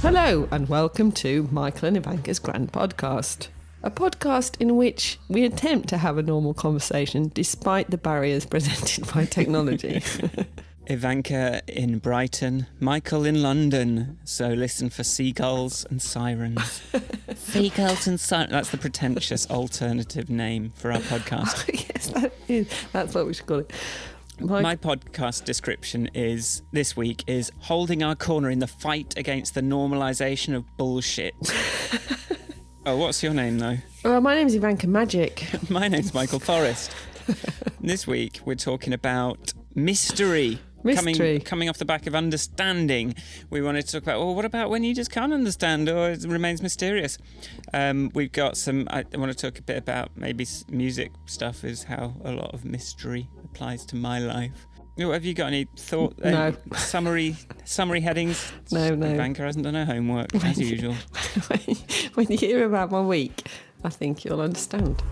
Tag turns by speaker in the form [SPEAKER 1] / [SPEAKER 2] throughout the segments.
[SPEAKER 1] Hello and welcome to Michael and Ivanka's Grand Podcast, a podcast in which we attempt to have a normal conversation despite the barriers presented by technology.
[SPEAKER 2] Ivanka in Brighton, Michael in London. So listen for seagulls and sirens. Seagulls and sirens. That's the pretentious alternative name for our podcast.
[SPEAKER 1] Yes, that's what we should call it.
[SPEAKER 2] My podcast description is, this week, is holding our corner in the fight against the normalisation of bullshit. Oh, what's your name, though?
[SPEAKER 1] My name's Ivanka Magic.
[SPEAKER 2] My name's Michael Forrest. This week, we're talking about mystery. Coming off the back of understanding. We wanted to talk about, well, what about when you just can't understand or it remains mysterious? We've got I want to talk a bit about maybe music stuff, is how a lot of mystery applies to my life. Have you got any thought?
[SPEAKER 1] No.
[SPEAKER 2] Summary headings?
[SPEAKER 1] No.
[SPEAKER 2] Ivanka hasn't done her homework, as usual.
[SPEAKER 1] When you hear about my week, I think you'll understand.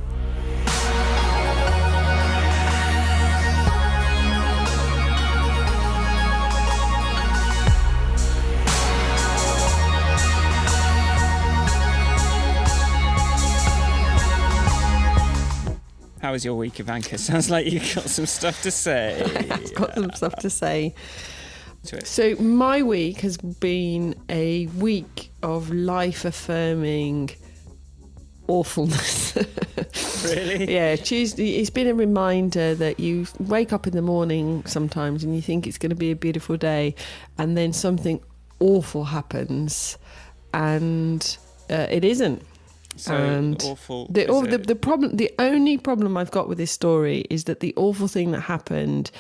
[SPEAKER 2] How was your week, Ivanka? Sounds like you've got some stuff to say.
[SPEAKER 1] I've got some stuff to say. So my week has been a week of life-affirming awfulness.
[SPEAKER 2] Really?
[SPEAKER 1] Yeah, Tuesday. It's been a reminder that you wake up in the morning sometimes and you think it's going to be a beautiful day, and then something awful happens, and it isn't.
[SPEAKER 2] So
[SPEAKER 1] and
[SPEAKER 2] awful.
[SPEAKER 1] The problem, the only problem I've got with this story is that the awful thing that happened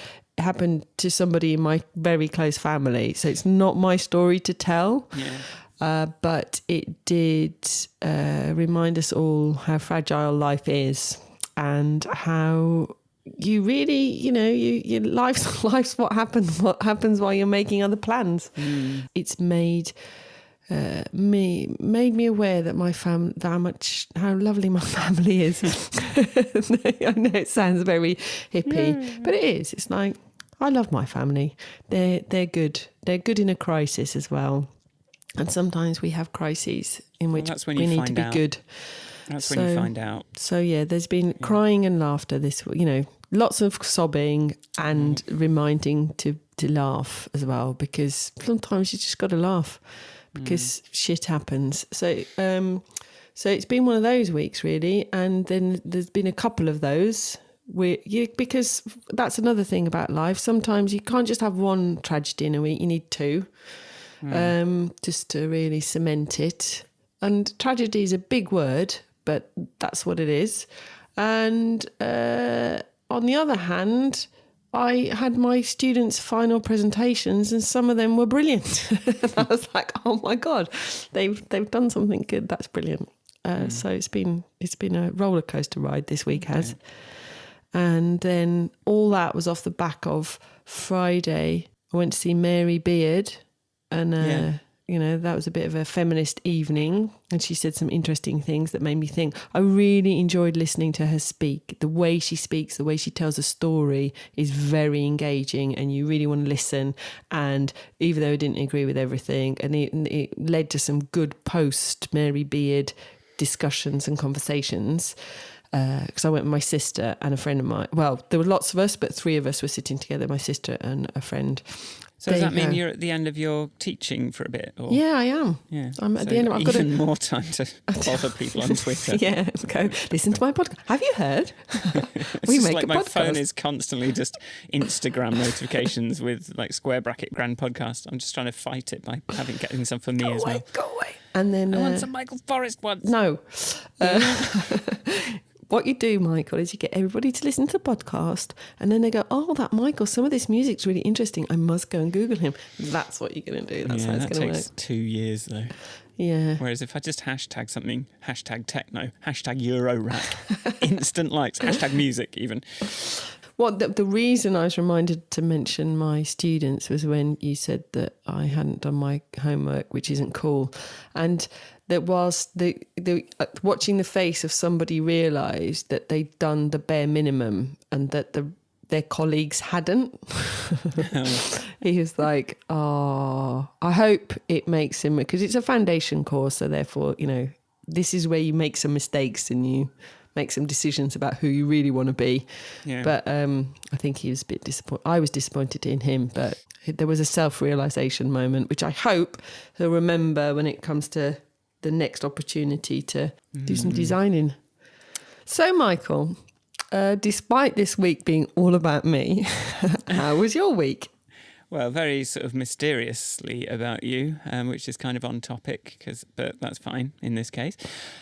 [SPEAKER 1] to somebody in my very close family. So it's not my story to tell.
[SPEAKER 2] Yeah.
[SPEAKER 1] But it did remind us all how fragile life is, and how you really, your life's what happens while you're making other plans. It's made me aware that my how lovely my family is. I know it sounds very hippie, but it is. It's like, I love my family. They're good. They're good in a crisis as well. And sometimes we have crises in which we need to be good.
[SPEAKER 2] That's when you find out.
[SPEAKER 1] So yeah, there's been crying and laughter this, lots of sobbing and reminding to laugh as well, because sometimes you just got to laugh. Because shit happens. So it's been one of those weeks, really. And then there's been a couple of those because that's another thing about life. Sometimes you can't just have one tragedy in a week. You need two, just to really cement it. And tragedy is a big word, but that's what it is. And on the other hand, I had my students' final presentations, and some of them were brilliant. And I was like, "Oh my God, they've done something good. That's brilliant." So it's been a roller coaster ride this week, has. And then all that was off the back of Friday. I went to see Mary Beard, and that was a bit of a feminist evening, and she said some interesting things that made me think. I really enjoyed listening to her speak. The way she speaks, the way she tells a story is very engaging, and you really want to listen. And even though I didn't agree with everything, and it led to some good post Mary Beard discussions and conversations. Because I went with my sister and a friend of mine. Well, there were lots of us, but three of us were sitting together, my sister and a friend.
[SPEAKER 2] So does that mean you're at the end of your teaching for a bit? Or?
[SPEAKER 1] Yeah, I am.
[SPEAKER 2] Yeah.
[SPEAKER 1] I'm at the end.
[SPEAKER 2] I've got even more time to bother people on Twitter.
[SPEAKER 1] Yeah, go listen to my podcast. Have you heard?
[SPEAKER 2] We make like my phone is constantly just Instagram notifications with like square bracket Grand Podcast. I'm just trying to fight it by getting some for me as well.
[SPEAKER 1] Go away. And then
[SPEAKER 2] I want some Michael Forrest ones.
[SPEAKER 1] No. What you do, Michael, is you get everybody to listen to the podcast, and then they go, "Oh, that Michael, some of this music's really interesting. I must go and Google him." That's what you're going to do. That's how it's going to work. That
[SPEAKER 2] takes 2 years, though.
[SPEAKER 1] Yeah.
[SPEAKER 2] Whereas if I just hashtag something, hashtag techno, hashtag Eurorack, instant likes, hashtag music even.
[SPEAKER 1] Well, the reason I was reminded to mention my students was when you said that I hadn't done my homework, which isn't cool. And there was the watching the face of somebody realise that they'd done the bare minimum, and that their colleagues hadn't. He was like, oh, I hope it makes him, because it's a foundation course, so therefore, you know, this is where you make some mistakes and you make some decisions about who you really want to be.
[SPEAKER 2] Yeah.
[SPEAKER 1] But I think he was a bit disappointed. I was disappointed in him, but there was a self-realisation moment, which I hope he'll remember when it comes to the next opportunity to do some designing. So, Michael, despite this week being all about me, how was your week?
[SPEAKER 2] Well, very sort of mysteriously about you, which is kind of on topic, but that's fine in this case.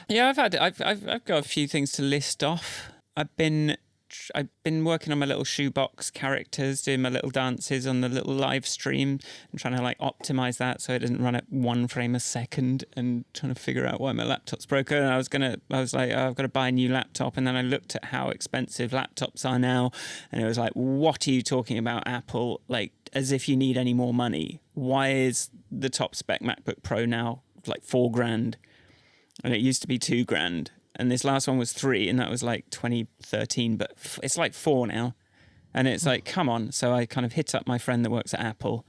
[SPEAKER 2] Yeah, I've got a few things to list off. I've been working on my little shoebox characters, doing my little dances on the little live stream and trying to like optimize that so it doesn't run at 1 frame a second, and trying to figure out why my laptop's broken. And I was like, oh, I've got to buy a new laptop. And then I looked at how expensive laptops are now, and it was like, what are you talking about, Apple? Like, as if you need any more money. Why is the top spec MacBook Pro now like $4,000? And it used to be $2,000. And this last one was 3, and that was like 2013, but it's like 4 now. And it's like, come on. So I kind of hit up my friend that works at Apple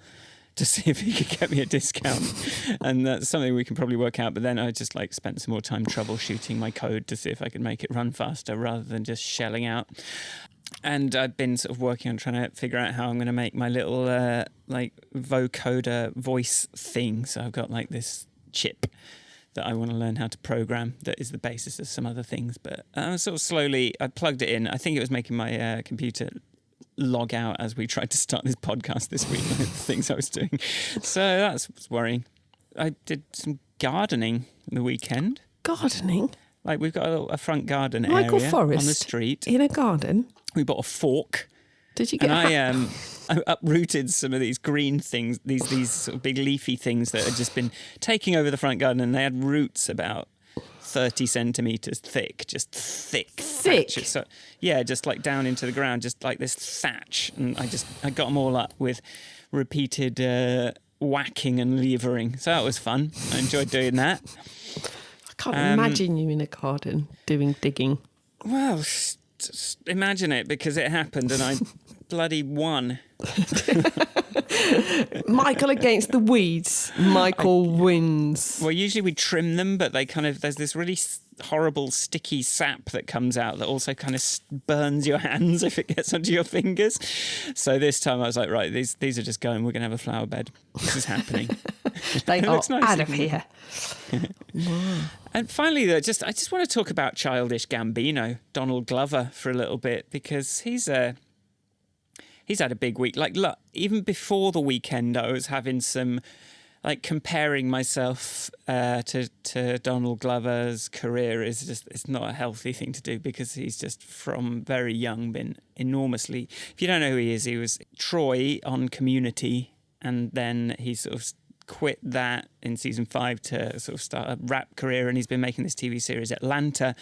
[SPEAKER 2] to see if he could get me a discount. And that's something we can probably work out. But then I just like spent some more time troubleshooting my code to see if I could make it run faster rather than just shelling out. And I've been sort of working on trying to figure out how I'm going to make my little like vocoder voice thing. So I've got like this chip that I want to learn how to program that is the basis of some other things. But I was sort of slowly, I plugged it in. I think it was making my computer log out as we tried to start this podcast this week, the things I was doing. So that's worrying. I did some gardening the weekend.
[SPEAKER 1] Gardening?
[SPEAKER 2] Like we've got a front garden
[SPEAKER 1] Michael
[SPEAKER 2] area
[SPEAKER 1] Forrest
[SPEAKER 2] on the street.
[SPEAKER 1] In a garden?
[SPEAKER 2] We bought a fork.
[SPEAKER 1] Did you get?
[SPEAKER 2] And I uprooted some of these green things, these sort of big leafy things that had just been taking over the front garden, and they had roots about 30 centimetres thick, just thick. Thatches. So yeah, just like down into the ground, just like this thatch. And I got them all up with repeated whacking and levering. So that was fun. I enjoyed doing that.
[SPEAKER 1] I can't imagine you in a garden doing digging.
[SPEAKER 2] Well, just imagine it, because it happened and I bloody won.
[SPEAKER 1] Michael against the weeds. Michael wins.
[SPEAKER 2] Well, usually we trim them, but there's this really horrible sticky sap that comes out that also kind of burns your hands if it gets onto your fingers. So this time I was like, right, these are just going. We're going to have a flower bed. This is happening.
[SPEAKER 1] They are nice, out of here.
[SPEAKER 2] Wow. And finally, I just want to talk about Childish Gambino, Donald Glover, for a little bit, because he's had a big week. Like, look, even before the weekend, I was having some, like, comparing myself to Donald Glover's career it's not a healthy thing to do, because he's just from very young been enormously. If you don't know who he is, he was Troy on Community, and then he sort of quit that in season 5 to sort of start a rap career, and he's been making this TV series Atlanta,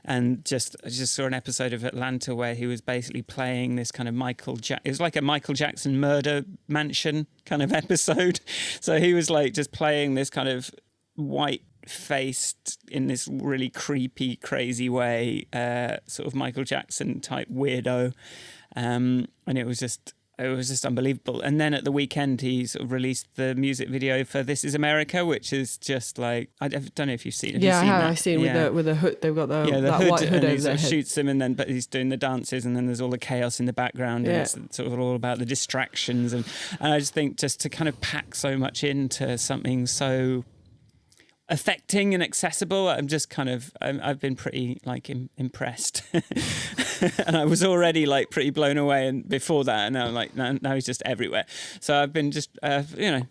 [SPEAKER 2] and I just saw an episode of Atlanta where he was basically playing this kind of it was like a Michael Jackson murder mansion kind of episode. So he was like just playing this kind of white-faced, in this really creepy, crazy way, sort of Michael Jackson type weirdo, and it was just unbelievable. And then at the weekend, he sort of released the music video for This Is America, which is just like, I don't know if you've seen it.
[SPEAKER 1] Yeah, I have. I've seen with the hood. They've got the
[SPEAKER 2] hood,
[SPEAKER 1] white hood
[SPEAKER 2] and
[SPEAKER 1] over
[SPEAKER 2] he sort
[SPEAKER 1] their
[SPEAKER 2] of
[SPEAKER 1] head.
[SPEAKER 2] shoots them, but he's doing the dances, and then there's all the chaos in the background, and it's sort of all about the distractions. And I just think just to kind of pack so much into something so affecting and accessible, I've been pretty like impressed. And I was already like pretty blown away, and before that, and now I'm like, now he's just everywhere. So I've been just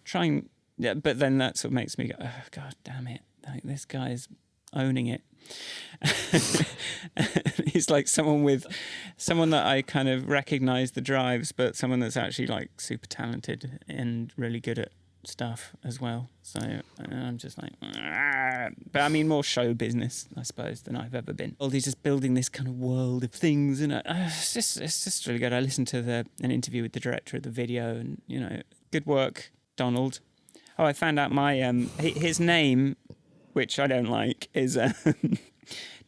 [SPEAKER 2] trying, but then that sort of makes me go, oh god damn it, like this guy's owning it. He's like someone that I kind of recognize the drives, but someone that's actually like super talented and really good at stuff as well. So I'm just like, but I mean more show business, I suppose, than I've ever been. Well, he's just building this kind of world of things, and it's just really good. I listened to an interview with the director of the video, and good work, Donald. Oh, I found out his name, which I don't like, is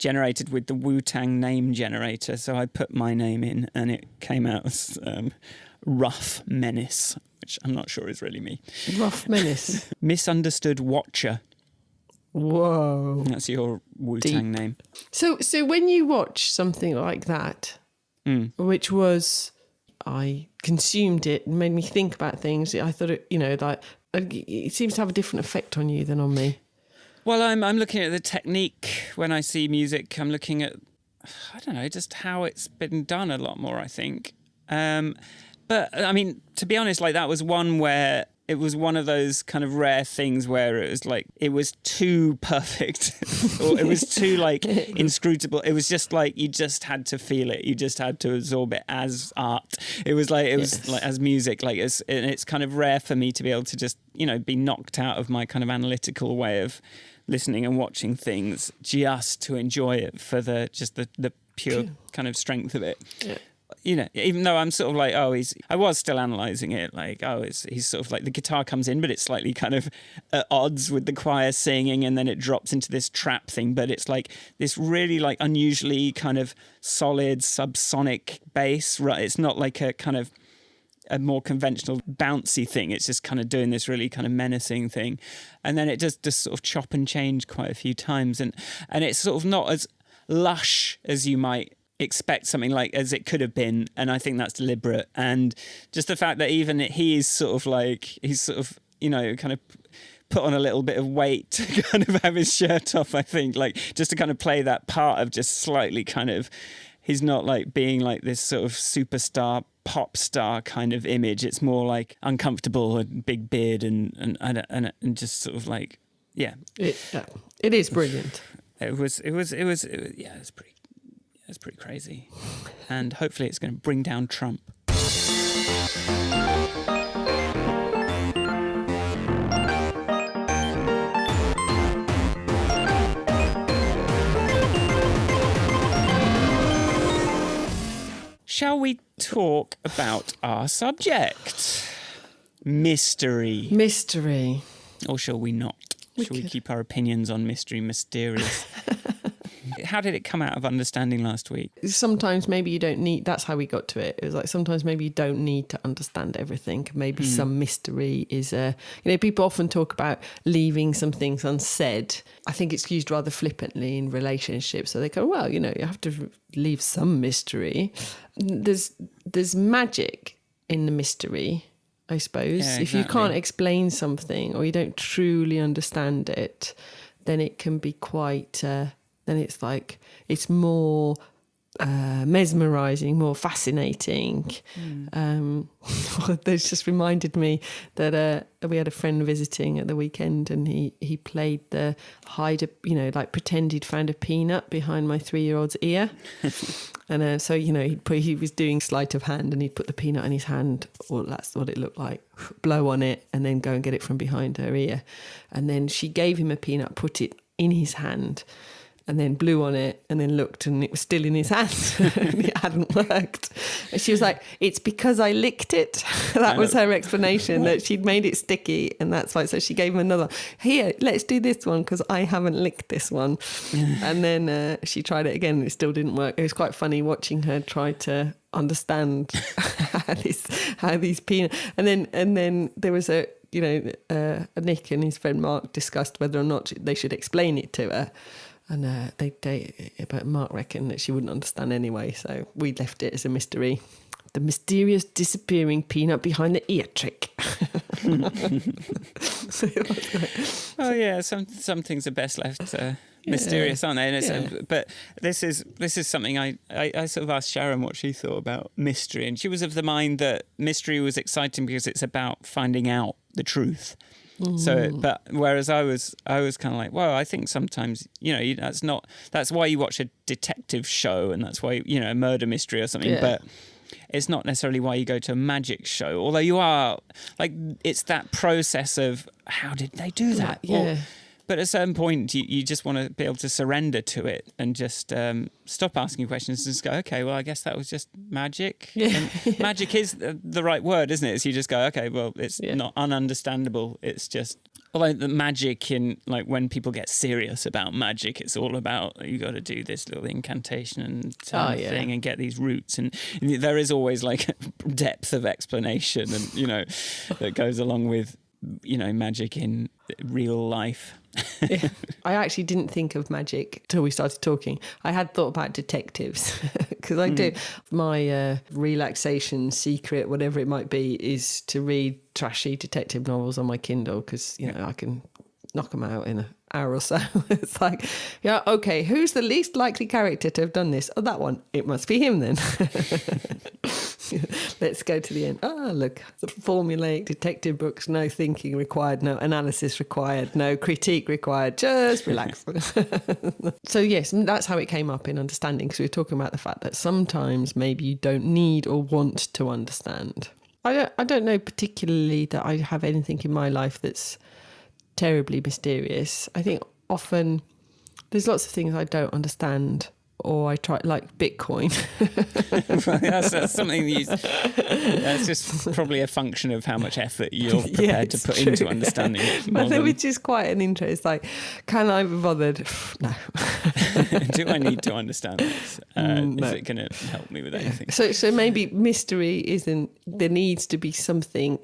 [SPEAKER 2] generated with the Wu-Tang name generator. So I put my name in and it came out as Rough Menace, which I'm not sure is really me.
[SPEAKER 1] Rough Menace.
[SPEAKER 2] Misunderstood Watcher.
[SPEAKER 1] Whoa.
[SPEAKER 2] That's your Wu-Tang name.
[SPEAKER 1] So when you watch something like that, which was, I consumed it, made me think about things. I thought it, it seems to have a different effect on you than on me.
[SPEAKER 2] Well, I'm looking at the technique when I see music. I'm looking at, I don't know, just how it's been done a lot more, I think. But, I mean, to be honest, like that was one where it was one of those kind of rare things where it was like, it was too perfect or it was too like inscrutable. It was just like, you just had to feel it. You just had to absorb it as art. It was like, like as music, like and it's kind of rare for me to be able to just, be knocked out of my kind of analytical way of listening and watching things just to enjoy it for the pure kind of strength of it. Yeah. Even though I'm sort of like, I was still analysing it, like, he's sort of like, the guitar comes in, but it's slightly kind of at odds with the choir singing, and then it drops into this trap thing, but it's like this really like unusually kind of solid subsonic bass, right? It's not like a kind of a more conventional bouncy thing. It's just kind of doing this really kind of menacing thing. And then it just sort of chop and change quite a few times. And it's sort of not as lush as you might expect something like as it could have been, and I think that's deliberate. And just the fact that even he's sort of kind of put on a little bit of weight to kind of have his shirt off, I think, like just to kind of play that part of just slightly kind of, he's not like being like this sort of superstar pop star kind of image. It's more like uncomfortable and big beard and just sort of like, yeah.
[SPEAKER 1] It is brilliant.
[SPEAKER 2] It's pretty crazy. And hopefully it's going to bring down Trump. Shall we talk about our subject? Mystery.
[SPEAKER 1] Mystery.
[SPEAKER 2] Or shall we not? Shall we keep our opinions on mystery mysterious? How did it come out of Understanding last week?
[SPEAKER 1] Sometimes maybe you don't need, that's how we got to it. It was like sometimes maybe you don't need to understand everything. Maybe some mystery is people often talk about leaving some things unsaid. I think it's used rather flippantly in relationships. So they go, well, you have to leave some mystery. There's magic in the mystery, I suppose.
[SPEAKER 2] Yeah, exactly.
[SPEAKER 1] If you can't explain something or you don't truly understand it, then it can be quite... then it's like, it's more mesmerising, more fascinating. This just reminded me that we had a friend visiting at the weekend, and he played the pretend he'd found a peanut behind my 3-year-old's ear. And so, he was doing sleight of hand, and he'd put the peanut in his hand, or that's what it looked like, blow on it, and then go and get it from behind her ear. And then she gave him a peanut, put it in his hand, and then blew on it, and then looked, and it was still in his hand. And it hadn't worked. And she was like, it's because I licked it. That was her explanation, that she'd made it sticky, and that's why. So she gave him another, here, let's do this one, because I haven't licked this one. And then she tried it again, and it still didn't work. It was quite funny watching her try to understand how these peanuts... And then there was Nick and his friend Mark discussed whether or not they should explain it to her. And but Mark reckoned that she wouldn't understand anyway, so we left it as a mystery. The mysterious disappearing peanut behind the ear trick.
[SPEAKER 2] Oh yeah, some things are best left mysterious, aren't they? And but this is something I sort of asked Sharon what she thought about mystery, and she was of the mind that mystery was exciting because it's about finding out the truth. So, but whereas I was kind of like, well, I think sometimes, that's why you watch a detective show, and that's why, a murder mystery or something, but it's not necessarily why you go to a magic show, although you are, like, it's that process of how did they do that?
[SPEAKER 1] Yeah.
[SPEAKER 2] But at a certain point, you just want to be able to surrender to it and just stop asking questions and just go, okay, well, I guess that was just magic.
[SPEAKER 1] Yeah.
[SPEAKER 2] And magic is the right word, isn't it? So you just go, okay, well, it's not ununderstandable. It's just... Although the magic in, like, when people get serious about magic, it's all about, you got to do this little incantation and thing and get these roots. And there is always, like, depth of explanation and, you know, that goes along with, you know, magic in real life.
[SPEAKER 1] Yeah. I actually didn't think of magic till we started talking. I had thought about detectives because I do. My relaxation secret, whatever it might be, is to read trashy detective novels on my Kindle because, you know, I can knock them out in an hour or so. It's like, yeah, okay, who's the least likely character to have done this? Oh, that one. It must be him then. Let's go to the end. Oh, look, the formulaic detective books, no thinking required, no analysis required, no critique required, just relax. So yes, that's how it came up in understanding, because we were talking about the fact that sometimes maybe you don't need or want to understand. I don't know particularly that I have anything in my life that's terribly mysterious. I think often there's lots of things I don't understand, or I try, like Bitcoin.
[SPEAKER 2] that's something that's just probably a function of how much effort you're prepared to put into understanding it.
[SPEAKER 1] Which is quite an interest. Like, can I be bothered? No.
[SPEAKER 2] Do I need to understand this?
[SPEAKER 1] No.
[SPEAKER 2] Is it going to help me with anything?
[SPEAKER 1] So maybe mystery isn't, there needs to be something.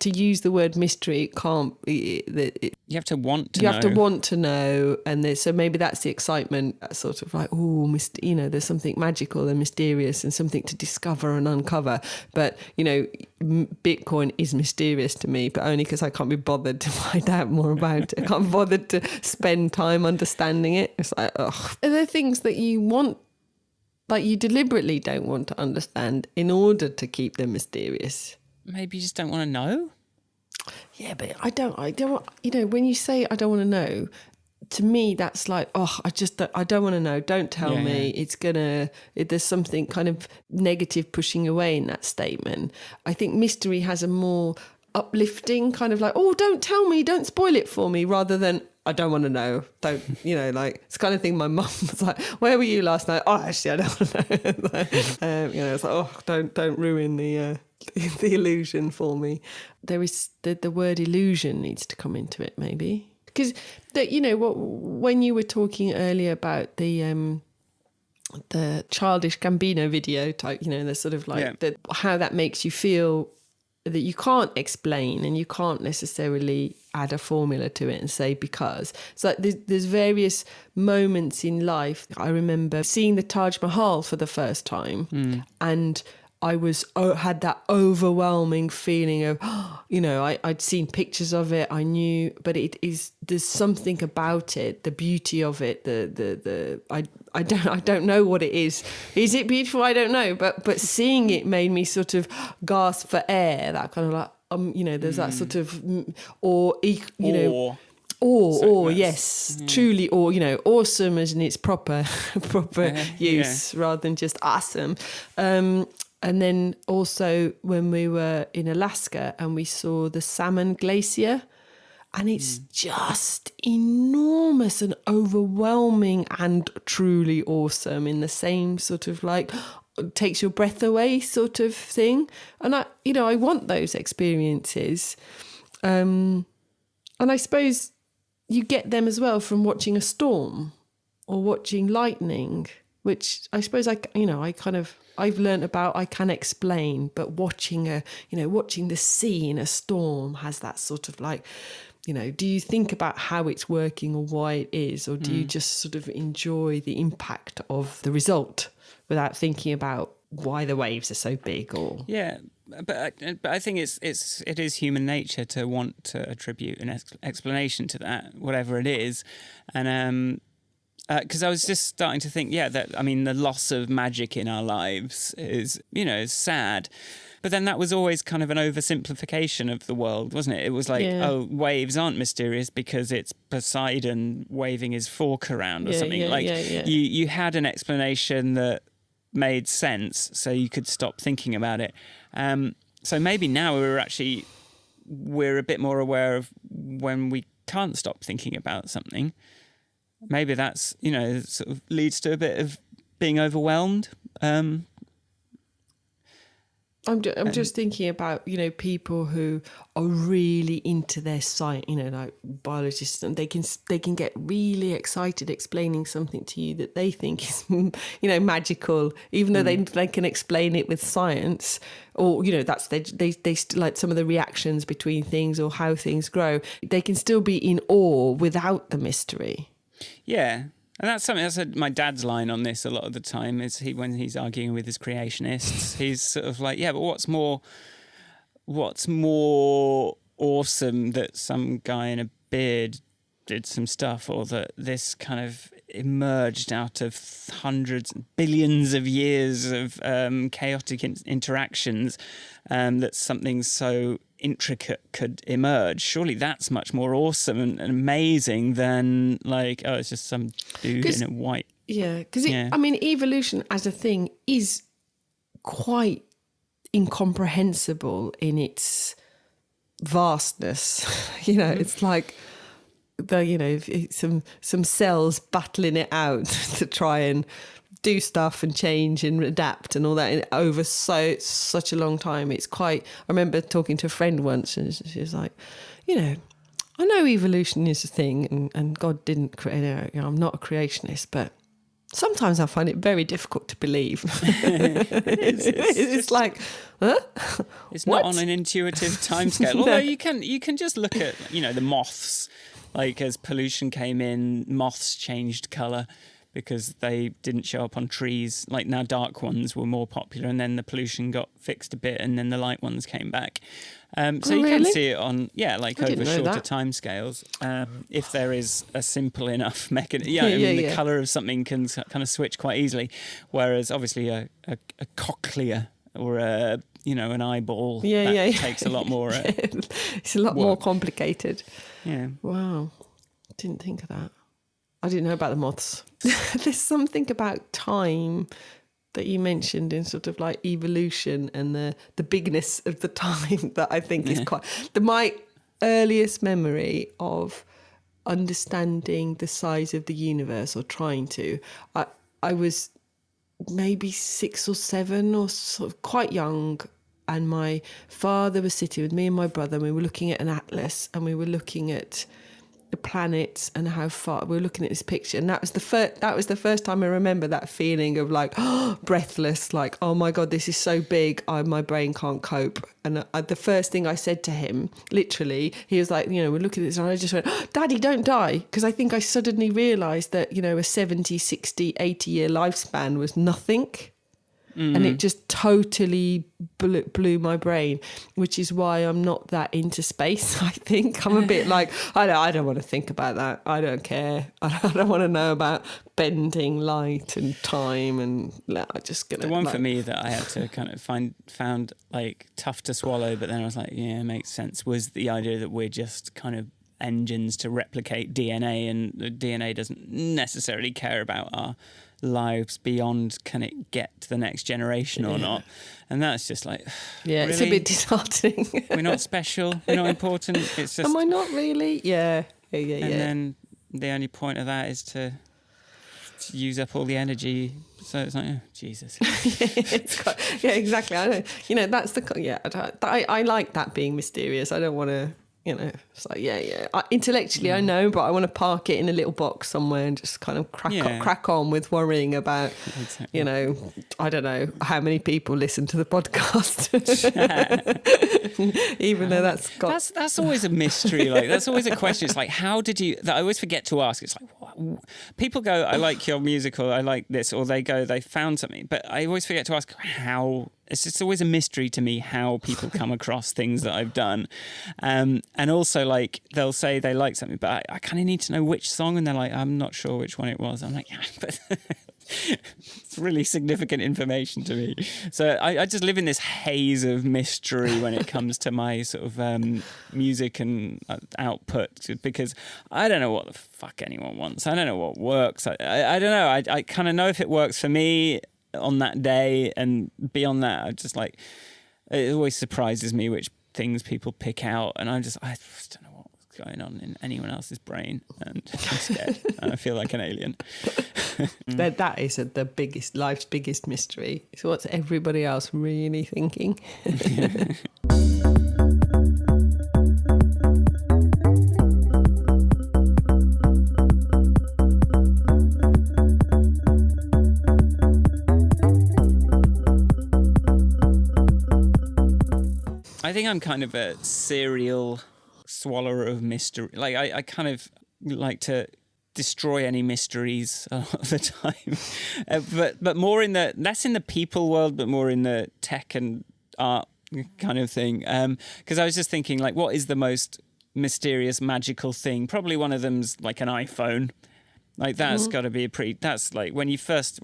[SPEAKER 1] To use the word mystery, it can't. You
[SPEAKER 2] have to want to know.
[SPEAKER 1] You have to want to know, and so maybe that's the excitement, sort of like, oh, you know, there's something magical and mysterious and something to discover and uncover. But, you know, Bitcoin is mysterious to me, but only because I can't be bothered to find out more about it. I can't be bothered to spend time understanding it. It's like, ugh. Are there things that you want, like you deliberately don't want to understand in order to keep them mysterious?
[SPEAKER 2] Maybe you just don't want to know.
[SPEAKER 1] Yeah, but I don't, you know, when you say I don't want to know, to me, that's like, oh, I don't want to know. Don't tell me. Yeah. There's something kind of negative pushing away in that statement. I think mystery has a more uplifting kind of like, oh, don't tell me, don't spoil it for me, rather than, I don't want to know. Don't, you know, like, it's kind of thing my mum was like, where were you last night? Oh, actually, I don't want to know. Like, you know, it's like, oh, don't ruin the illusion for me. There is the word illusion needs to come into it, maybe, because you know what, when you were talking earlier about the Childish Gambino video type, you know, the sort of like how that makes you feel, that you can't explain and you can't necessarily add a formula to it and say because. So there's various moments in life. I remember seeing the Taj Mahal for the first time and I had that overwhelming feeling of, you know, I'd seen pictures of it, I knew, but there's something about it, the beauty of it, I don't know what it is. Is it beautiful? I don't know, but seeing it made me sort of gasp for air, that kind of like, you know, there's that sort of, yes, truly, or, you know, awesome as in its proper use rather than just awesome. And then also when we were in Alaska and we saw the Salmon Glacier, and it's just enormous and overwhelming and truly awesome in the same sort of like takes your breath away sort of thing. And I want those experiences. And I suppose you get them as well from watching a storm or watching lightning, which I suppose I've learned about, I can explain, but watching the sea in a storm has that sort of like, you know, do you think about how it's working or why it is, or do you just sort of enjoy the impact of the result without thinking about why the waves are so big? Or
[SPEAKER 2] but I think it is human nature to want to attribute an explanation to that, whatever it is, and because I was just starting to think, the loss of magic in our lives is, you know, sad. But then that was always kind of an oversimplification of the world, wasn't it? It was like, waves aren't mysterious because it's Poseidon waving his fork around or something. You had an explanation that made sense, so you could stop thinking about it. So maybe now we're a bit more aware of when we can't stop thinking about something, maybe that's, sort of leads to a bit of being overwhelmed.
[SPEAKER 1] I'm just thinking about, people who are really into their science, like biologists, and they can get really excited explaining something to you that they think is, magical, even though they can explain it with science, or, that's they like some of the reactions between things or how things grow. They can still be in awe without the mystery. Yeah.
[SPEAKER 2] And that's something, that's my dad's line on this a lot of the time, is when he's arguing with his creationists, he's sort of like, yeah, but what's more awesome that some guy in a beard did some stuff, or that this kind of emerged out of hundreds, billions of years of chaotic interactions, that something so intricate could emerge. Surely that's much more awesome and amazing than like, oh, it's just some dude in a white.
[SPEAKER 1] Yeah, because evolution as a thing is quite incomprehensible in its vastness. It's like some cells battling it out to try and do stuff and change and adapt and all that over such a long time. It's quite. I remember talking to a friend once, and she was like, I know evolution is a thing, and God didn't create it. I'm not a creationist, but sometimes I find it very difficult to believe. It's like, huh?
[SPEAKER 2] It's not on an intuitive timescale. Although you can just look at the moths. Like, as pollution came in, moths changed colour because they didn't show up on trees. Like, now dark ones were more popular, and then the pollution got fixed a bit, and then the light ones came back. So you can see it on, over shorter timescales. If there is a simple enough mechanism. The colour of something can kind of switch quite easily. Whereas, obviously, a cochlea or an eyeball takes a lot more.
[SPEAKER 1] It's a lot more complicated.
[SPEAKER 2] Yeah.
[SPEAKER 1] Wow. Didn't think of that. I didn't know about the moths. There's something about time that you mentioned in sort of like evolution and the bigness of the time that I think is quite... My earliest memory of understanding the size of the universe, or trying to, I was maybe 6 or 7 or sort of quite young, and my father was sitting with me and my brother, and we were looking at an atlas, and we were looking at the planets and how far we were looking at this picture, and that was the first time I remember that feeling of like breathless, like, oh my God, this is so big, my brain can't cope. And the first thing I said to him, literally, he was like, we're looking at this, and I just went, Daddy, don't die, because I think I suddenly realised that a 70, 60, 80-year lifespan was nothing. And it just totally blew my brain, which is why I'm not that into space. I think I'm a bit like, I don't want to think about that. I don't care. I don't want to know about bending light and time, and I'm just gonna.
[SPEAKER 2] The one for me that I had to kind of found like tough to swallow, but then I was like, yeah, it makes sense, was the idea that we're just kind of engines to replicate DNA, and the DNA doesn't necessarily care about our lives beyond can it get to the next generation or not. And that's just like, really?
[SPEAKER 1] It's a bit disheartening.
[SPEAKER 2] We're not special, we're not important, it's just,
[SPEAKER 1] am I not really? And
[SPEAKER 2] then the only point of that is to use up all the energy, so it's like, oh, Jesus.
[SPEAKER 1] Exactly. I know, that's the I like that being mysterious. I don't want to, it's like, intellectually I know, but I want to park it in a little box somewhere and just kind of crack on with worrying about,
[SPEAKER 2] exactly.
[SPEAKER 1] I don't know how many people listen to the podcast. Even though
[SPEAKER 2] that's always a mystery. Like, that's always a question. It's like, how did you? That I always forget to ask. It's like, what? People go, I like your music, or I like this, or they go, they found something, but I always forget to ask how. It's just always a mystery to me how people come across things that I've done. And also, like, they'll say they like something, but I kind of need to know which song, and they're like, I'm not sure which one it was. I'm like, yeah, but it's really significant information to me. So I just live in this haze of mystery when it comes to my sort of music and output, because I don't know what the fuck anyone wants. I don't know what works. I don't know. I kind of know if it works for me on that day, and beyond that, I just like, it always surprises me which things people pick out, and I just don't know going on in anyone else's brain, and I'm scared. And I feel like an alien.
[SPEAKER 1] That is life's biggest mystery. So what's everybody else really thinking?
[SPEAKER 2] I think I'm kind of a serial swallower of mystery. Like I kind of like to destroy any mysteries a lot of the time, but more less in the people world, but more in the tech and art kind of thing. Because I was just thinking, like, what is the most mysterious, magical thing? Probably one of them's like an iPhone. Like that's got to be that's like when you first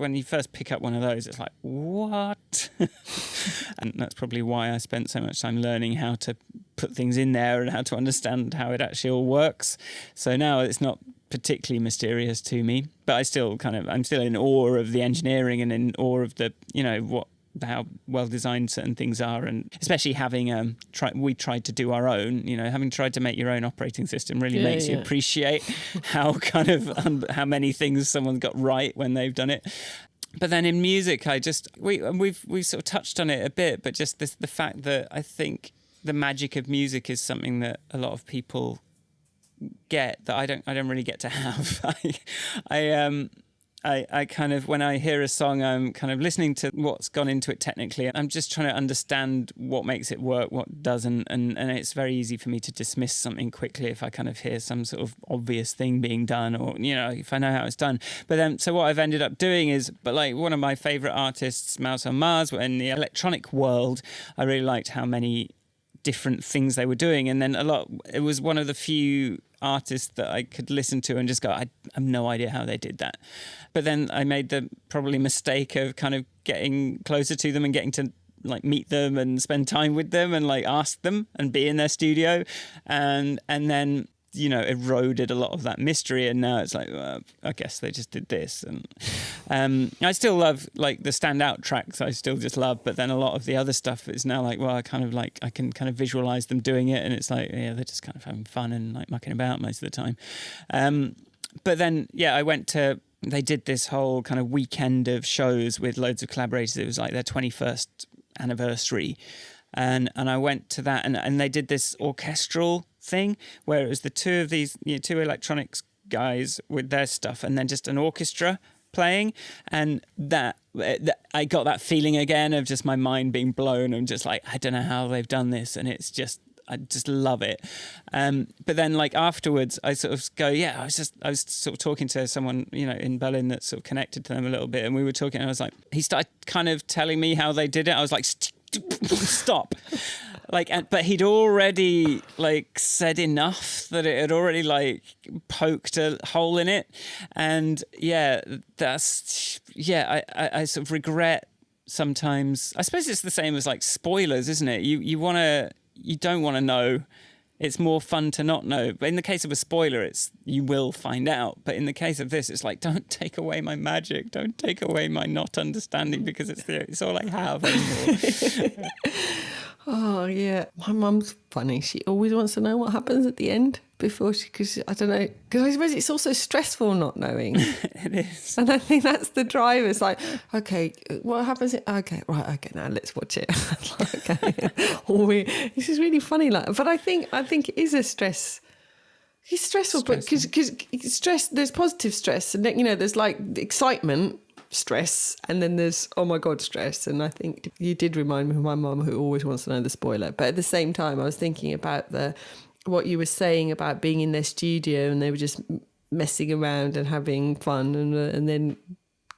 [SPEAKER 2] pick up one of those, it's like, what? And that's probably why I spent so much time learning how to put things in there and how to understand how it actually all works. So now it's not particularly mysterious to me, but I'm still in awe of the engineering and in awe of the, how well designed certain things are, and especially having we tried to do our own, having tried to make your own operating system really makes you appreciate how kind of how many things someone got right when they've done it. But then in music, we've sort of touched on it a bit, but just the fact that I think the magic of music is something that a lot of people get that I don't really get to have. I kind of, when I hear a song, I'm kind of listening to what's gone into it technically. I'm just trying to understand what makes it work, what doesn't. And it's very easy for me to dismiss something quickly if I kind of hear some sort of obvious thing being done, or, if I know how it's done. But then, so what I've ended up doing is, like one of my favorite artists, Mouse on Mars, in the electronic world, I really liked how many different things they were doing. And then it was one of the few artists that I could listen to and just go, I have no idea how they did that. But then I made the probably mistake of kind of getting closer to them and getting to like meet them and spend time with them and like ask them and be in their studio, and then eroded a lot of that mystery. And now it's like, well, I guess they just did this. And I still love like the standout tracks. I still just love, but then a lot of the other stuff is now like, well, I can kind of visualize them doing it, and it's like, yeah, they're just kind of having fun and like mucking about most of the time. But then, they did this whole kind of weekend of shows with loads of collaborators. It was like their 21st anniversary. And I went to that, and they did this orchestral thing where it was the two of these, two electronics guys with their stuff, and then just an orchestra playing. And that I got that feeling again of just my mind being blown and just like, I don't know how they've done this. And it's just, I just love it. But then like afterwards I sort of go, I was sort of talking to someone, in Berlin that sort of connected to them a little bit. And we were talking, and I was like, he started kind of telling me how they did it. I was like, stop. But he'd already like said enough that it had already like poked a hole in it. And I sort of regret sometimes. I suppose it's the same as like spoilers, isn't it? You don't want to know. It's more fun to not know. But in the case of a spoiler, it's you will find out. But in the case of this, it's like, don't take away my magic. Don't take away my not understanding, because it's all I have anymore.
[SPEAKER 1] Oh, yeah. My mum's funny. She always wants to know what happens at the end before because I don't know. Because I suppose it's also stressful not knowing.
[SPEAKER 2] It is.
[SPEAKER 1] And I think that's the drive. It's like, okay, what happens? Okay, right, okay, now let's watch it. Okay. This is really funny. But I think it is a stress. It's stressful, but because stress, there's positive stress. And, there's like excitement, stress, and then there's oh my god stress. And I think you did remind me of my mum, who always wants to know the spoiler. But at the same time, I was thinking about what you were saying about being in their studio and they were just messing around and having fun, and then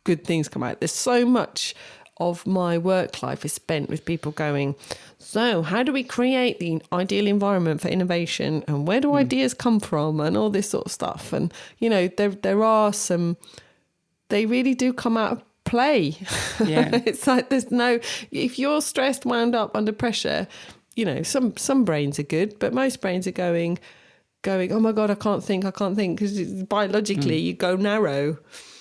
[SPEAKER 1] good things come out. There's so much of my work life is spent with people going, so how do we create the ideal environment for innovation, and where do ideas come from, and all this sort of stuff. And there are some, they really do come out of play. Yeah. It's like there's no, if you're stressed, wound up, under pressure, some brains are good, but most brains are going, oh my God, I can't think, because biologically you go narrow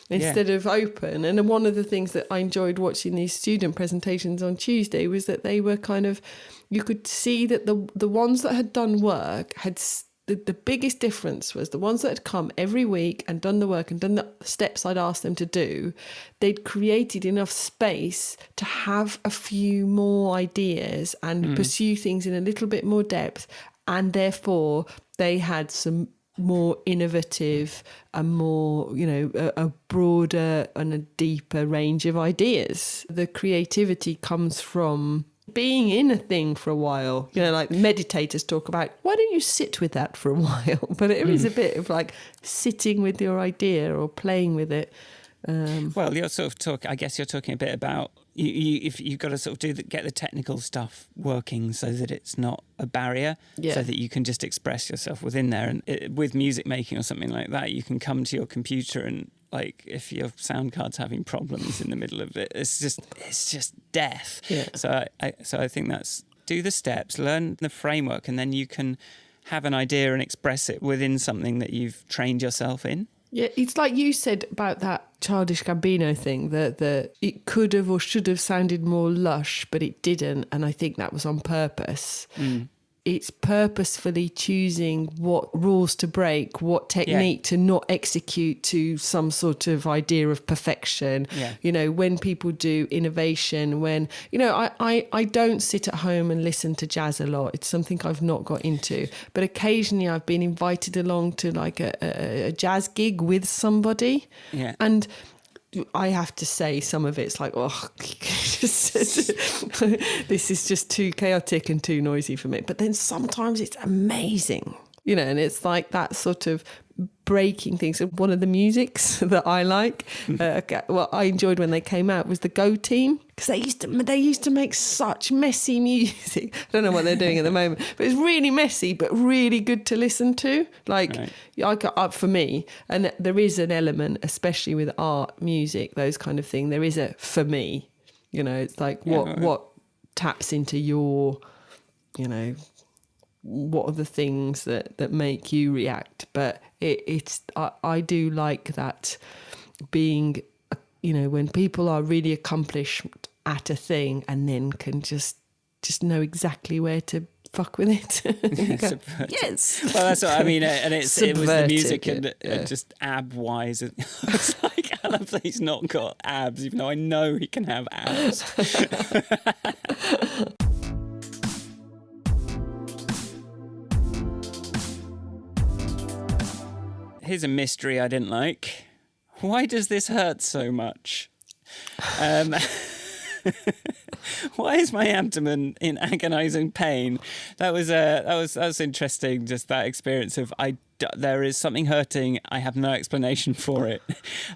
[SPEAKER 1] instead of open. And then one of the things that I enjoyed watching these student presentations on Tuesday was that they were kind of, you could see that the ones that had done work had the biggest difference was the ones that had come every week and done the work and done the steps I'd asked them to do, they'd created enough space to have a few more ideas and pursue things in a little bit more depth. And therefore, they had some more innovative and more, a broader and a deeper range of ideas. The creativity comes from being in a thing for a while. Like meditators talk about, why don't you sit with that for a while? But it is a bit of like sitting with your idea or playing with it.
[SPEAKER 2] Well, you're sort of I guess you're talking a bit about if you've got to sort of get the technical stuff working so that it's not a barrier, so that you can just express yourself within there. And with music making or something like that, you can come to your computer and, like, if your sound card's having problems in the middle of it, it's just death.
[SPEAKER 1] Yeah.
[SPEAKER 2] So I think that's, do the steps, learn the framework, and then you can have an idea and express it within something that you've trained yourself in.
[SPEAKER 1] Yeah, it's like you said about that Childish Gambino thing, that it could have or should have sounded more lush, but it didn't. And I think that was on purpose. It's purposefully choosing what rules to break, what technique to not execute to some sort of idea of perfection.
[SPEAKER 2] Yeah.
[SPEAKER 1] When people do innovation, when, I don't sit at home and listen to jazz a lot. It's something I've not got into. But occasionally I've been invited along to like a jazz gig with somebody.
[SPEAKER 2] Yeah.
[SPEAKER 1] And I have to say some of it's like, this is just too chaotic and too noisy for me. But then sometimes it's amazing, and it's like that sort of breaking things. One of the musics that I like, I enjoyed when they came out, was the Go Team, because they used to make such messy music. I don't know what they're doing at the moment, but it's really messy but really good to listen to. Like, for me, and there is an element, especially with art, music, those kind of thing. There is a for me, it's like what taps into your, what are the things that make you react. But I do like that being, when people are really accomplished at a thing and then can just know exactly where to fuck with it. Go, yes.
[SPEAKER 2] Well, that's what I mean. And it was the music and just ab-wise. It's like, Alan Play's not got abs, even though I know he can have abs. Here's a mystery I didn't like. Why does this hurt so much? Why is my abdomen in agonising pain? That was interesting. Just that experience of there is something hurting. I have no explanation for it,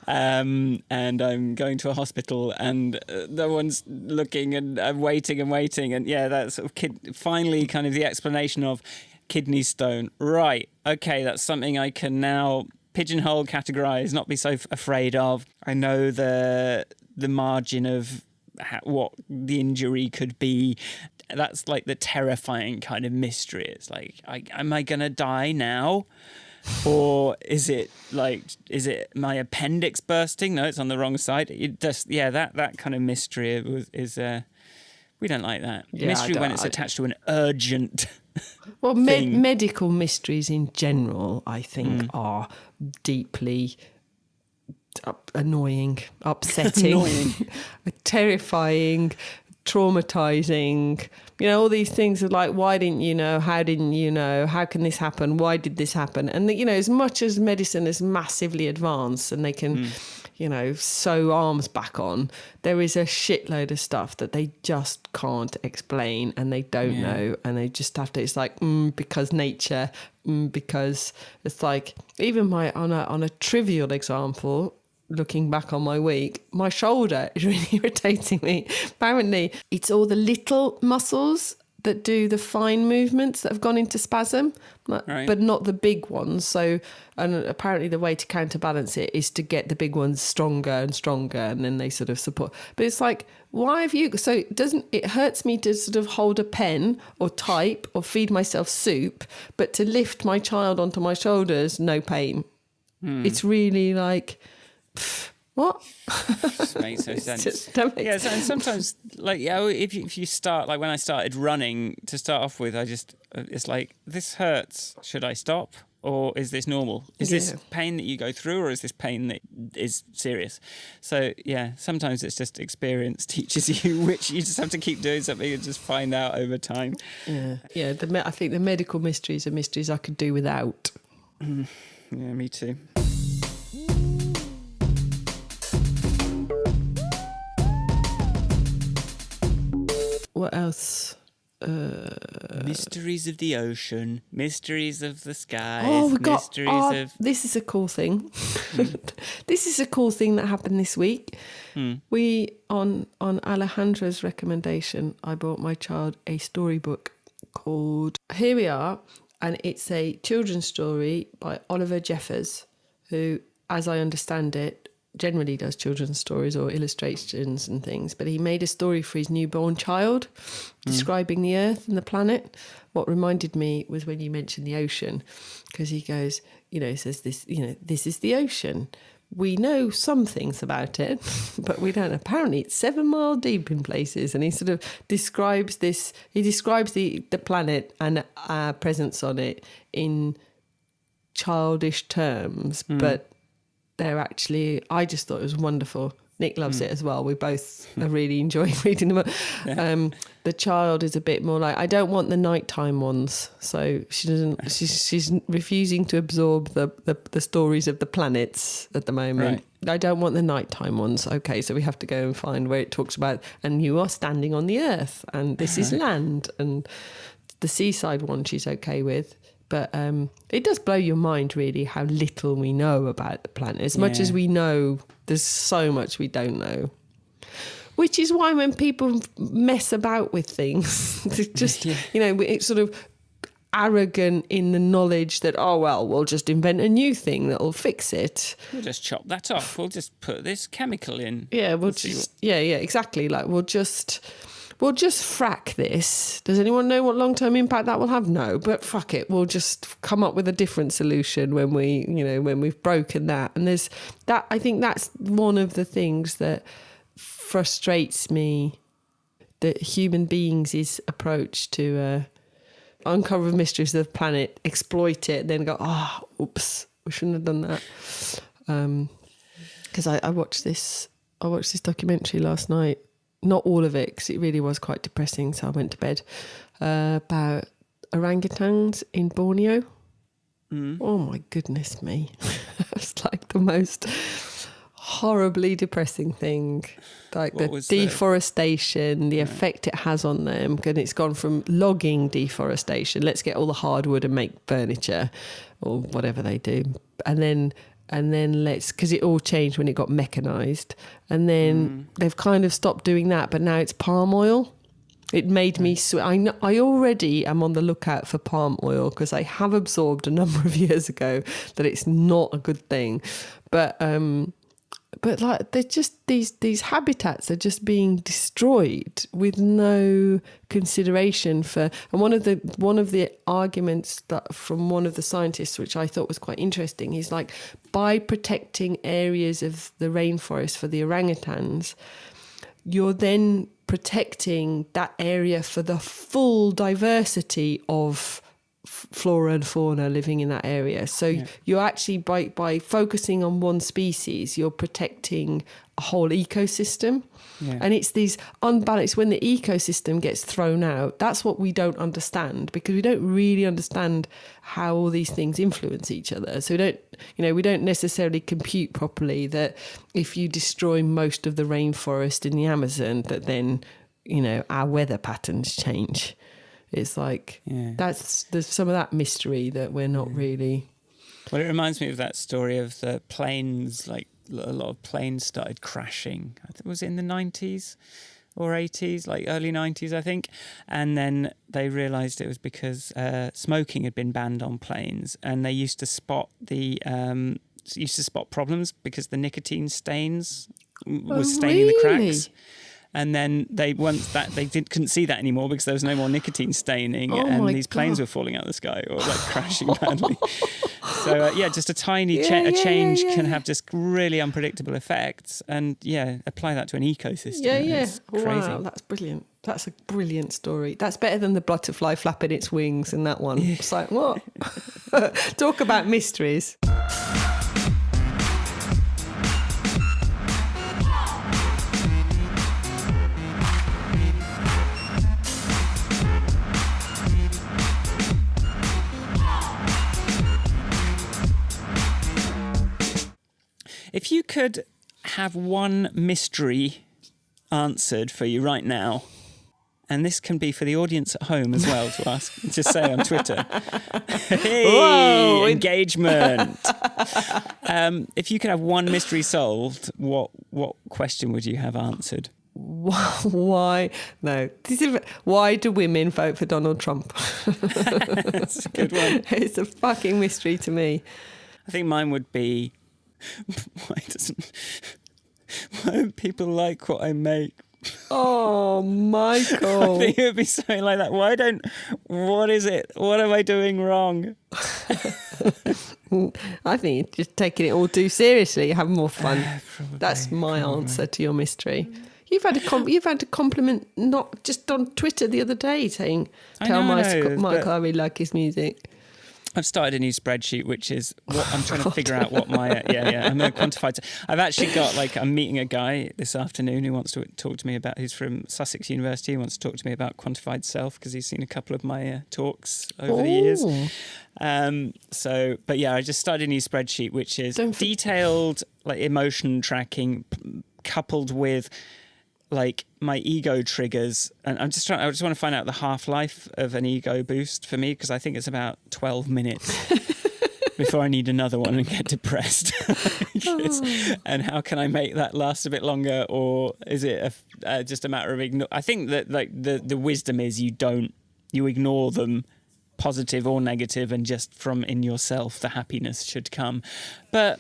[SPEAKER 2] and I'm going to a hospital, and no one's looking, and I'm waiting, and that sort of finally kind of the explanation of kidney stone. Right. Okay, that's something I can now pigeonhole, categorise, not be so afraid of. I know the margin of what the injury could be. That's like the terrifying kind of mystery. It's like, am I going to die now? Or is it my appendix bursting? No, it's on the wrong side. It just, that kind of mystery is we don't like that. Mystery when it's attached to an urgent
[SPEAKER 1] Well, medical mysteries in general, I think, are deeply annoying, upsetting, terrifying, traumatizing. All these things are like, why didn't you know? How didn't you know? How can this happen? Why did this happen? And, as much as medicine is massively advanced and they can, sew arms back on, there is a shitload of stuff that they just can't explain and they don't know. And they just have to, it's like, because nature, because it's like, even on a trivial example, looking back on my week, my shoulder is really irritating me. Apparently, it's all the little muscles that do the fine movements that have gone into spasm, but not the big ones. So, and apparently the way to counterbalance it is to get the big ones stronger and stronger, and then they sort of support. But it's like, why have you... So it hurts me to sort of hold a pen or type or feed myself soup, but to lift my child onto my shoulders, no pain. It's really like... What?
[SPEAKER 2] Just makes no sense.
[SPEAKER 1] Don't make
[SPEAKER 2] Yeah, and sometimes, like, yeah, if you start, like when I started running to start off with, it's like, this hurts. Should I stop? Or is this normal? Is this pain that you go through, or is this pain that is serious? So, yeah, sometimes it's just experience teaches you, which you just have to keep doing something and just find out over time.
[SPEAKER 1] Yeah. I think the medical mysteries are mysteries I could do without.
[SPEAKER 2] Yeah, me too.
[SPEAKER 1] What else?
[SPEAKER 2] Mysteries of the ocean, mysteries of the skies,
[SPEAKER 1] This is a cool thing. This is a cool thing that happened this week. We, on Alejandra's recommendation, I bought my child a storybook called Here We Are, and it's a children's story by Oliver Jeffers, who, as I understand it, generally does children's stories or illustrations and things, but he made a story for his newborn child describing the earth and the planet. What reminded me was when you mentioned the ocean, because he goes, says this, this is the ocean. We know some things about it, but we don't. Apparently it's 7 miles deep in places. And he sort of describes this, he describes the planet and our presence on it in childish terms, but they're actually, I just thought it was wonderful. Nick loves it as well. We both are really enjoying reading them. Yeah. The child is a bit more like, I don't want the nighttime ones. So she doesn't. She's refusing to absorb the stories of the planets at the moment. Right. I don't want the nighttime ones. Okay, so we have to go and find where it talks about, and you are standing on the earth, and this is land, and the seaside one she's okay with. But it does blow your mind, really, how little we know about the planet. As much as we know, there's so much we don't know. Which is why when people mess about with things, it's just, it's sort of arrogant in the knowledge that, we'll just invent a new thing that'll fix it.
[SPEAKER 2] We'll just chop that off. We'll just put this chemical in.
[SPEAKER 1] Yeah, exactly. Like, we'll just frack this. Does anyone know what long-term impact that will have? No, but fuck it. We'll just come up with a different solution when when we've broken that. And there's that. I think that's one of the things that frustrates me, that human beings' approach to uncover mysteries of the planet, exploit it, and then go, oops, we shouldn't have done that. Because I watched this documentary last night. Not all of it, because it really was quite depressing, so I went to bed, about orangutans in Borneo. Oh my goodness me. It's like the most horribly depressing thing. Like the deforestation, the effect it has on them. And it's gone from logging deforestation, let's get all the hardwood and make furniture or whatever they do. And then because it all changed when it got mechanised. And then they've kind of stopped doing that, but now it's palm oil. It made me I already am on the lookout for palm oil, because I have absorbed a number of years ago that it's not a good thing. But like, they're just these habitats are just being destroyed with no consideration for. And one of the arguments that from one of the scientists, which I thought was quite interesting, is like, by protecting areas of the rainforest for the orangutans, you're then protecting that area for the full diversity of flora and fauna living in that area. So you're actually, by focusing on one species, you're protecting a whole ecosystem. And it's these unbalanced, when the ecosystem gets thrown out, that's what we don't understand, because we don't really understand how all these things influence each other. So we don't necessarily compute properly that if you destroy most of the rainforest in the Amazon, that then our weather patterns change. It's like, there's some of that mystery that we're not really.
[SPEAKER 2] Well, it reminds me of that story of the planes, like a lot of planes started crashing. I think it was in the 90s or 80s, like early 90s, I think. And then they realised it was because smoking had been banned on planes, and they used to spot problems because the nicotine stains was staining the cracks. And then couldn't see that anymore because there was no more nicotine staining, and these planes were falling out of the sky or like crashing badly. So just a tiny change can have just really unpredictable effects, and apply that to an ecosystem. It's crazy.
[SPEAKER 1] Wow, that's brilliant. That's a brilliant story. That's better than the butterfly flapping its wings in that one. It's like, what? Talk about mysteries.
[SPEAKER 2] If you could have one mystery answered for you right now, and this can be for the audience at home as well to ask, just say on Twitter, hey, whoa, engagement. If you could have one mystery solved, what question would you have answered?
[SPEAKER 1] Why? No. Why do women vote for Donald Trump?
[SPEAKER 2] That's a good one.
[SPEAKER 1] It's a fucking mystery to me.
[SPEAKER 2] I think mine would be, why don't people like what I make?
[SPEAKER 1] Oh, Michael.
[SPEAKER 2] I think it would be something like that. What is it? What am I doing wrong?
[SPEAKER 1] I think you're just taking it all too seriously. Have more fun. That's my answer to your mystery. You've had a compliment, not just on Twitter the other day, saying, "Tell Michael I really like his music."
[SPEAKER 2] I've started a new spreadsheet, which is what I'm trying to figure out what my I'm going to quantify. I've actually got I'm meeting a guy this afternoon who wants to talk to me about. Who's from Sussex University. He wants to talk to me about quantified self because he's seen a couple of my talks over the years. I just started a new spreadsheet, which is detailed emotion tracking coupled with my ego triggers, and I just want to find out the half-life of an ego boost for me, because I think it's about 12 minutes before I need another one and get depressed. And how can I make that last a bit longer, or is it just a matter of ignore? I think that the wisdom is you ignore them, positive or negative, and just from in yourself the happiness should come. But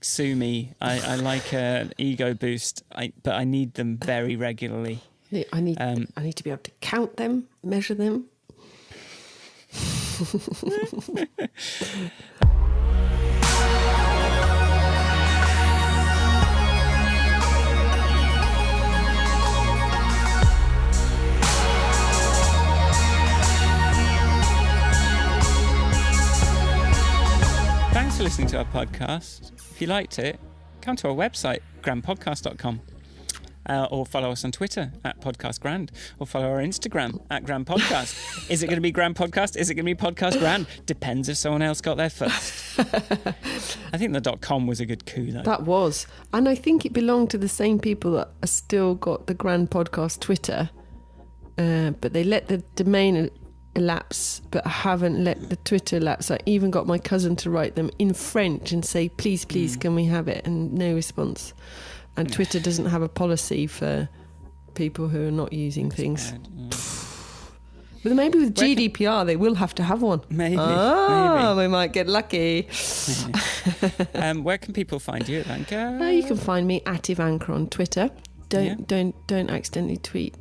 [SPEAKER 2] sue me, I like an ego boost, but I need them very regularly.
[SPEAKER 1] I need to be able to count them, measure them.
[SPEAKER 2] Thanks for listening to our podcast. If you liked it, come to our website, grandpodcast.com, or follow us on Twitter @podcastgrand, or follow our Instagram @grandpodcast. Is it going to be Grand Podcast? Is it going to be Podcast Grand? Depends if someone else got there first. I think the .com was a good coup, though.
[SPEAKER 1] That was. And I think it belonged to the same people that are still got the Grand Podcast Twitter, but they let the domain elapse, but I haven't let the Twitter elapse. I even got my cousin to write them in French and say, please, can we have it? And no response. And Twitter doesn't have a policy for people who are not using things. But maybe with GDPR, they will have to have one.
[SPEAKER 2] Maybe.
[SPEAKER 1] We might get lucky.
[SPEAKER 2] Where can people find you, Ivanka?
[SPEAKER 1] You can find me @Ivanka on Twitter. Don't accidentally tweet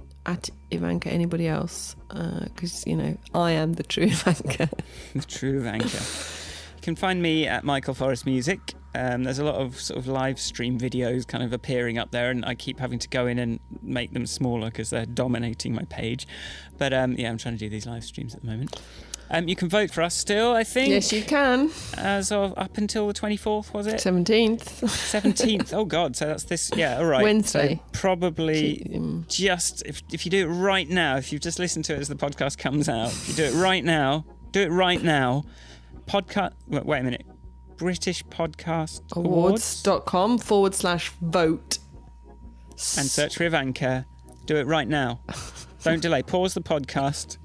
[SPEAKER 1] @Ivanka anybody else, because I am the true Ivanka.
[SPEAKER 2] The true Ivanka. You can find me at Michael Forrest Music. There's a lot of sort of live stream videos kind of appearing up there, and I keep having to go in and make them smaller because they're dominating my page. But I'm trying to do these live streams at the moment. You can vote for us still, I think.
[SPEAKER 1] Yes, you can.
[SPEAKER 2] As of up until the 24th, was it?
[SPEAKER 1] 17th.
[SPEAKER 2] 17th. Oh, God. So that's this. Yeah, all right.
[SPEAKER 1] Wednesday.
[SPEAKER 2] So probably just, if you do it right now, if you've just listened to it as the podcast comes out, if you do it right now, podcast. Wait a minute. British Podcast
[SPEAKER 1] Awards.com /vote.
[SPEAKER 2] And search for Ivanka. Do it right now. Don't delay. Pause the podcast.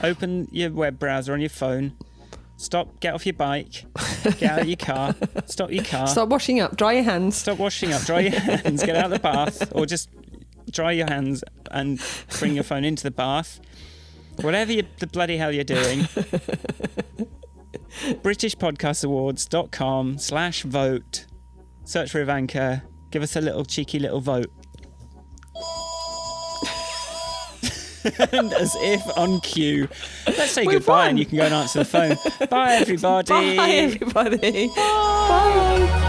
[SPEAKER 2] Open your web browser on your phone. Stop. Get off your bike. Get out of your car. Stop your car.
[SPEAKER 1] Stop washing up. Dry your hands.
[SPEAKER 2] Stop washing up. Dry your hands. Get out of the bath. Or just dry your hands and bring your phone into the bath. Whatever the bloody hell you're doing. BritishPodcastAwards.com /vote. Search for Ivanka. Give us a little cheeky little vote. And as if on cue, let's say goodbye and you can go and answer the phone. Bye, everybody.
[SPEAKER 1] Bye, everybody. Bye.